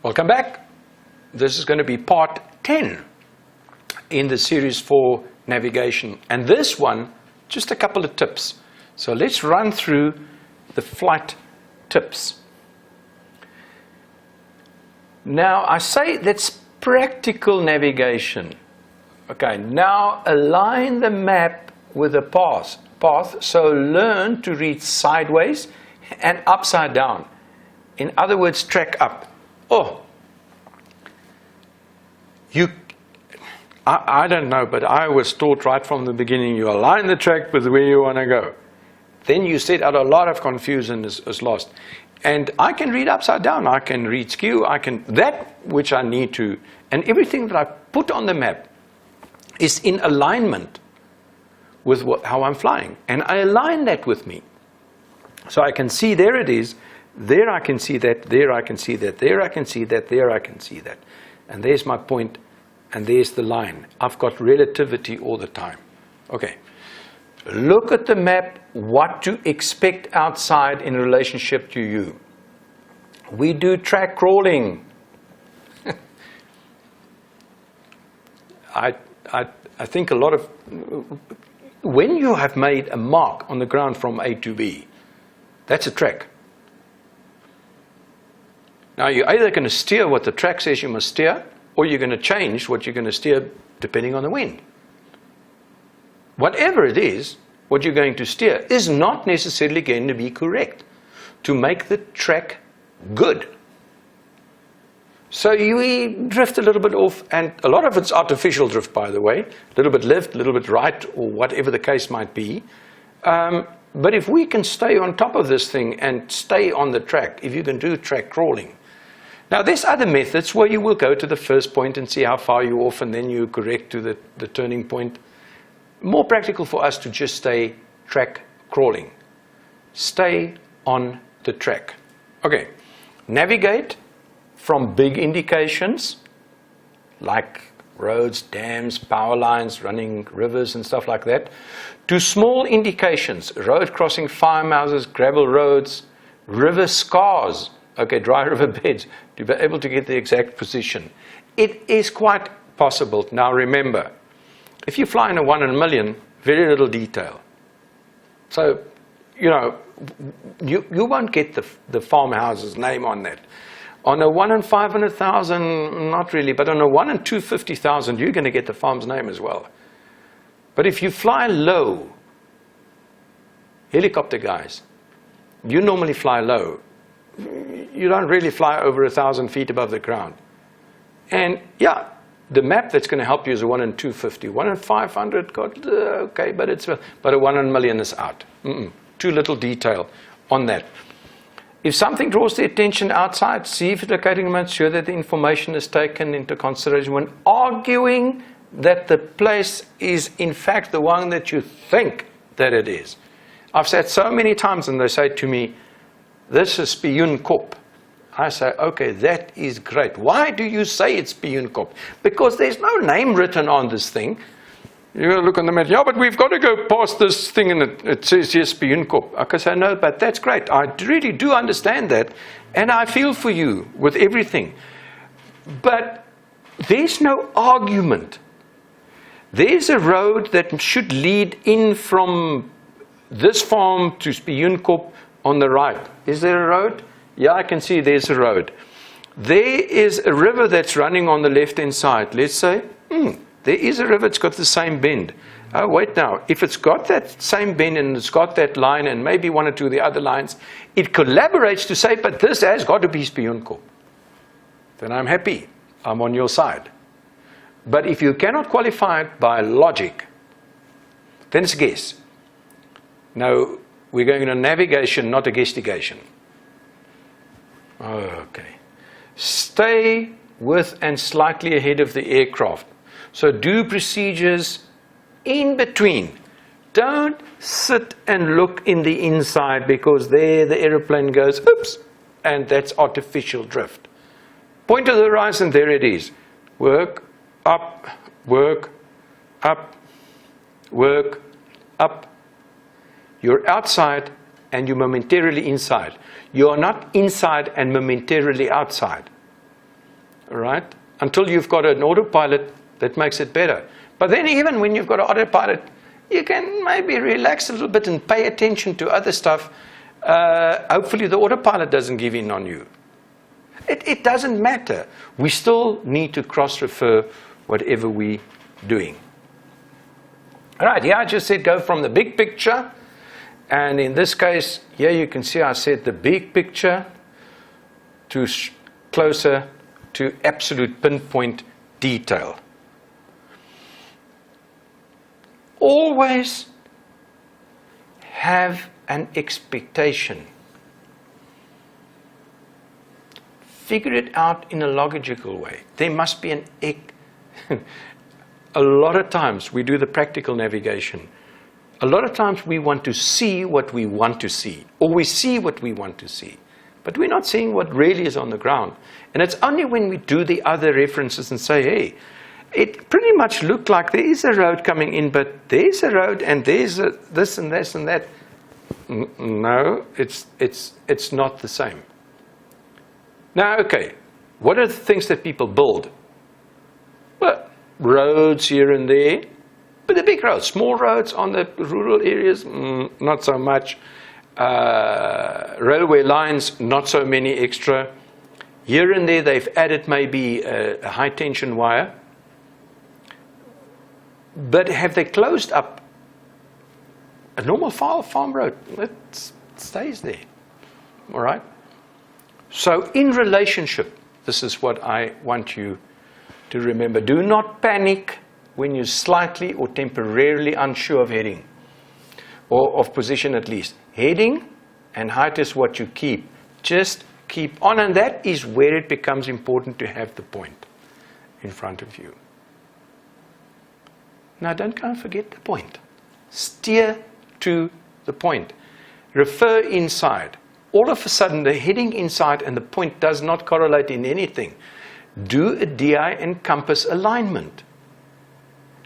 Welcome back. This is going to be part 10 in the series for navigation. And this one, just a couple of tips. So let's run through the flight tips. Now, I say that's practical navigation. Okay, now align the map with the path. So learn to read sideways and upside down. In other words, track up. Oh, I don't know, but I was taught right from the beginning, you align the track with where you want to go. Then you set out a lot of confusion is lost. And I can read upside down, I can read skew, that which I need to, and everything that I put on the map is in alignment with how I'm flying. And I align that with me. So I can see there it is, there I can see that, there I can see that, there I can see that, there I can see that. And there's my point, and there's the line. I've got relativity all the time. Okay. Look at the map, what to expect outside in relationship to you. We do track crawling. I think a lot of, when you have made a mark on the ground from A to B, that's a track. Now, you're either going to steer what the track says you must steer, or you're going to change what you're going to steer depending on the wind. Whatever it is, what you're going to steer is not necessarily going to be correct to make the track good. So we drift a little bit off, and a lot of it's artificial drift, by the way. A little bit left, a little bit right, or whatever the case might be. But if we can stay on top of this thing and stay on the track, if you can do track crawling. Now, there's other methods where you will go to the first point and see how far you're off, and then you correct to the turning point. More practical for us to just stay track crawling. Stay on the track. Okay, navigate from big indications like roads, dams, power lines, running rivers and stuff like that, to small indications, road crossing farmhouses, gravel roads, river scars, okay, dry river beds, to be able to get the exact position. It is quite possible. Now remember, if you fly in a 1 in a million, very little detail. So, you know, you won't get the farmhouse's name on that. On a 1 in 500,000, not really, but on a 1 in 250,000, you're going to get the farm's name as well. But if you fly low, helicopter guys, you normally fly low. You don't really fly over 1,000 feet above the ground. And yeah, the map that's going to help you is a 1 in 250. 1 in 500, God, okay, but a 1 in a million is out. Too little detail on that. If something draws the attention outside, see if it's locating to make sure that the information is taken into consideration when arguing that the place is in fact the one that you think that it is. I've said so many times, and they say to me, this is Spioenkop. I say, okay, that is great. Why do you say it's Spioenkop? Because there's no name written on this thing. You're going to look on the map, yeah, but we've got to go past this thing, and it says here Spioenkop. I can say, no, but that's great. I really do understand that, and I feel for you with everything. But there's no argument. There's a road that should lead in from this farm to Spioenkop on the right. Is there a road? Yeah, I can see there's a road. There is a river that's running on the left-hand side. Let's say, there is a river, it's got the same bend. Oh, wait now. If it's got that same bend and it's got that line and maybe one or two of the other lines, it collaborates to say, but this has got to be Spioenkop. Then I'm happy. I'm on your side. But if you cannot qualify it by logic, then it's a guess. Now, we're going into navigation, not a guesstigation. Okay. Stay with and slightly ahead of the aircraft. So do procedures in between. Don't sit and look in the inside, because there the aeroplane goes, oops, and that's artificial drift. Point to the horizon, there it is. Work, up, work, up, work, up. You're outside and you're momentarily inside. You are not inside and momentarily outside. all right? Until you've got an autopilot that makes it better. But then even when you've got an autopilot, you can maybe relax a little bit and pay attention to other stuff. Hopefully the autopilot doesn't give in on you. It doesn't matter. We still need to cross-refer whatever we're doing. All right, here I just said go from the big picture. And in this case, here you can see I said the big picture to closer to absolute pinpoint detail. Always have an expectation. Figure it out in a logical way. There must be a lot of times we do the practical navigation. A lot of times we want to see what we want to see, or we see what we want to see, but we're not seeing what really is on the ground. And it's only when we do the other references and say, hey, it pretty much looked like there is a road coming in, but there's a road and there's this and this and that. No, it's not the same. Now, okay, what are the things that people build? Well, roads here and there, but the big roads, small roads on the rural areas, not so much. Railway lines, not so many extra. Here and there, they've added maybe a high tension wire. But have they closed up a normal farm road? It stays there, all right? So in relationship, this is what I want you to remember. Do not panic when you're slightly or temporarily unsure of heading, or of position at least. Heading and height is what you keep. Just keep on, and that is where it becomes important to have the point in front of you. Now, don't go and forget the point. Steer to the point. Refer inside. All of a sudden, the heading inside and the point does not correlate in anything. Do a DI and compass alignment.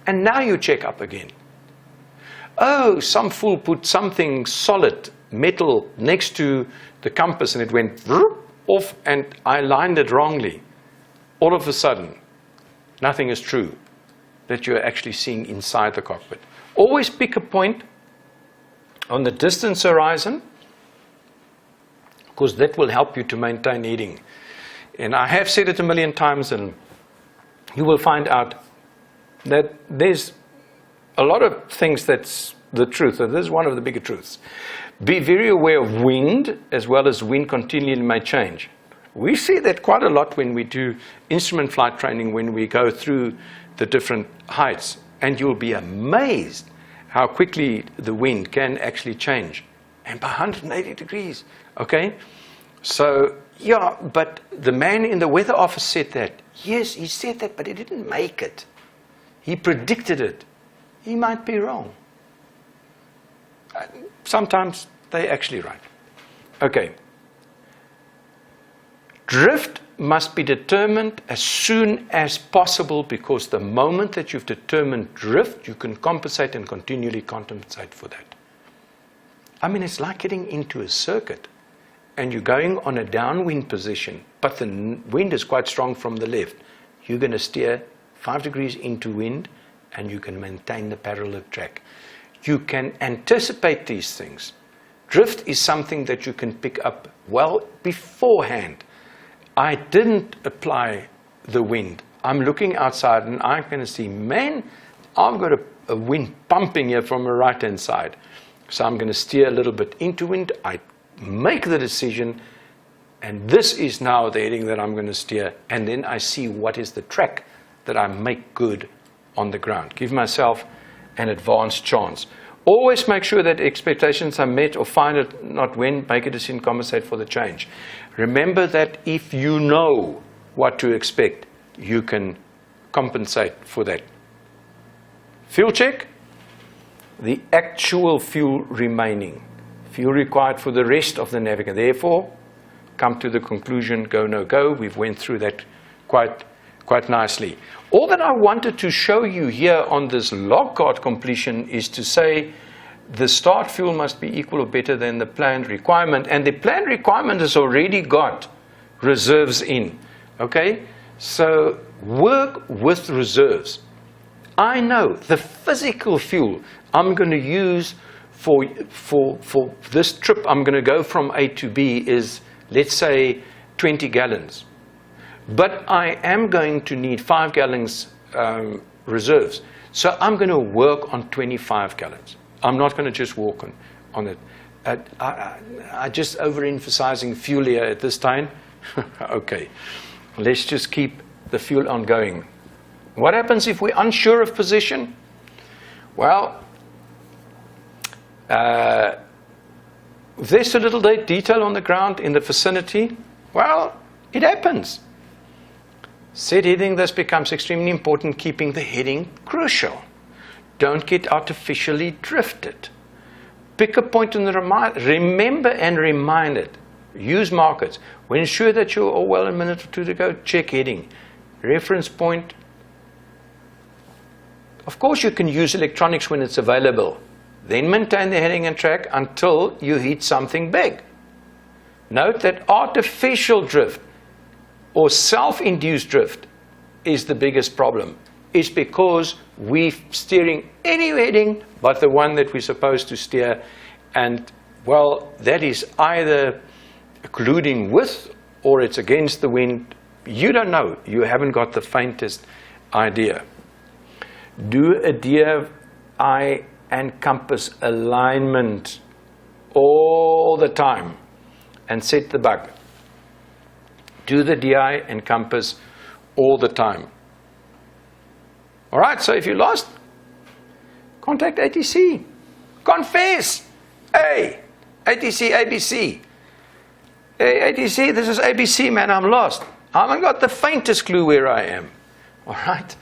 And now you check up again. Oh, some fool put something solid, metal, next to the compass and it went off and I aligned it wrongly. All of a sudden, nothing is true that you're actually seeing inside the cockpit. Always pick a point on the distance horizon, because that will help you to maintain heading. And I have said it a million times, and you will find out that there's a lot of things that's the truth. And this is one of the bigger truths. Be very aware of wind, as well as wind continually may change. We see that quite a lot when we do instrument flight training, when we go through the different heights. And you'll be amazed how quickly the wind can actually change. And by 180 degrees, okay? So, yeah, but the man in the weather office said that. Yes, he said that, but he didn't make it. He predicted it. He might be wrong. Sometimes they're actually right. Okay. Drift must be determined as soon as possible, because the moment that you've determined drift, you can compensate and continually compensate for that. I mean, it's like getting into a circuit and you're going on a downwind position, but the wind is quite strong from the left. You're going to steer 5 degrees into wind and you can maintain the parallel track. You can anticipate these things. Drift is something that you can pick up well beforehand. I didn't apply the wind. I'm looking outside and I'm going to see, man, I've got a wind pumping here from the right-hand side. So I'm going to steer a little bit into wind. I make the decision, and this is now the heading that I'm going to steer. And then I see what is the track that I make good on the ground. Give myself an advanced chance. Always make sure that expectations are met, or find it not when, make a decision, compensate for the change. Remember that if you know what to expect, you can compensate for that. Fuel check. The actual fuel remaining. Fuel required for the rest of the navigation. Therefore, come to the conclusion, go, no go. We've went through that quite nicely. All that I wanted to show you here on this log card completion is to say the start fuel must be equal or better than the planned requirement. And the planned requirement has already got reserves in. Okay? So work with reserves. I know the physical fuel I'm going to use for this trip, I'm going to go from A to B is, let's say, 20 gallons. But I am going to need 5 gallons reserves. So I'm going to work on 25 gallons. I'm not going to just walk on it. I just overemphasizing fuel here at this time. Okay, let's just keep the fuel on going. What happens if we're unsure of position? Well, if there's a little detail on the ground in the vicinity, well, it happens. Set heading, this becomes extremely important, keeping the heading crucial. Don't get artificially drifted. Pick a point in the remember and remind it. Use markers. When sure that you're all well a minute or two to go, check heading. Reference point. Of course you can use electronics when it's available. Then maintain the heading and track until you hit something big. Note that artificial drift or self-induced drift is the biggest problem. It's because we're steering any heading but the one that we're supposed to steer, and well, that is either colluding with or it's against the wind. You don't know. You haven't got the faintest idea. Do a DI and compass alignment all the time and set the bug. Do the DI and compass all the time. All right, so if you're lost, contact ATC. Confess. Hey, ATC, ABC. Hey, ATC, this is ABC, man, I'm lost. I haven't got the faintest clue where I am. All right?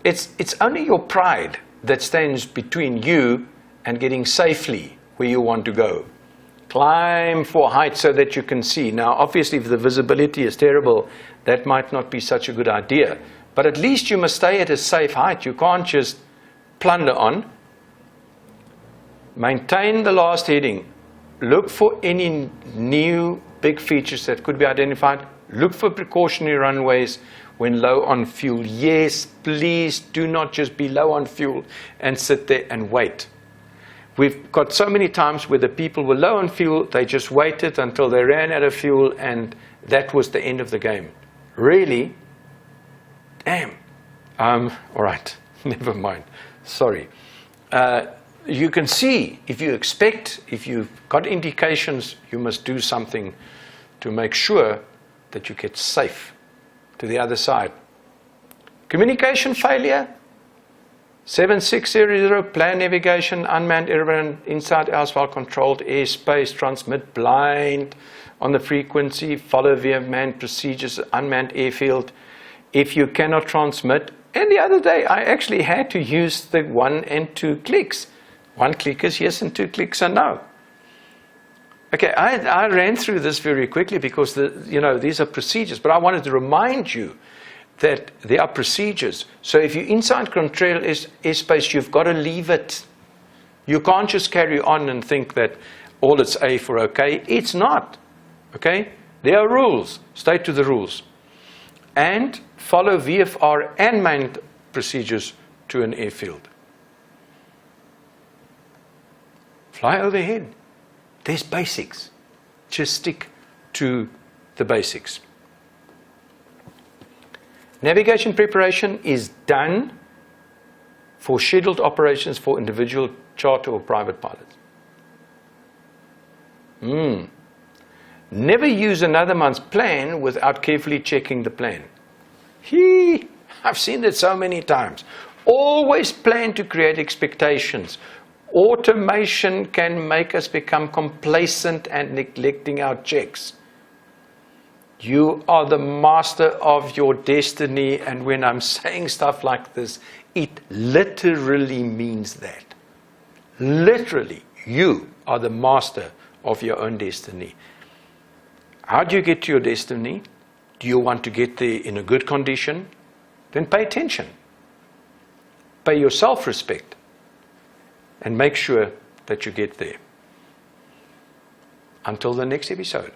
It's only your pride that stands between you and getting safely where you want to go. Climb for height so that you can see. Now, obviously, if the visibility is terrible, that might not be such a good idea. But at least you must stay at a safe height. You can't just plunder on. Maintain the last heading. Look for any new big features that could be identified. Look for precautionary runways when low on fuel. Yes, please do not just be low on fuel and sit there and wait. We've got so many times where the people were low on fuel, they just waited until they ran out of fuel, and that was the end of the game. Really? Damn. All right, never mind. Sorry. You can see, if you've got indications, you must do something to make sure that you get safe to the other side. Communication failure. 7600, plan navigation, unmanned airborne, inside outside controlled airspace, transmit blind on the frequency, follow via manned procedures, unmanned airfield. If you cannot transmit, and the other day I actually had to use the 1 and 2 clicks. 1 click is yes and 2 clicks are no. Okay, I ran through this very quickly because these are procedures, but I wanted to remind you that there are procedures. So if you're inside control airspace, you've got to leave it. You can't just carry on and think that all it's A for okay. It's not. Okay? There are rules. Stay to the rules. And follow VFR and manned procedures to an airfield. Fly overhead. There's basics. Just stick to the basics. Navigation preparation is done for scheduled operations for individual charter or private pilots. Never use another month's plan without carefully checking the plan. I've seen that so many times. Always plan to create expectations. Automation can make us become complacent and neglecting our checks. You are the master of your destiny, and when I'm saying stuff like this, it literally means that. Literally, you are the master of your own destiny. How do you get to your destiny? Do you want to get there in a good condition? Then pay attention. Pay yourself respect. And make sure that you get there. Until the next episode.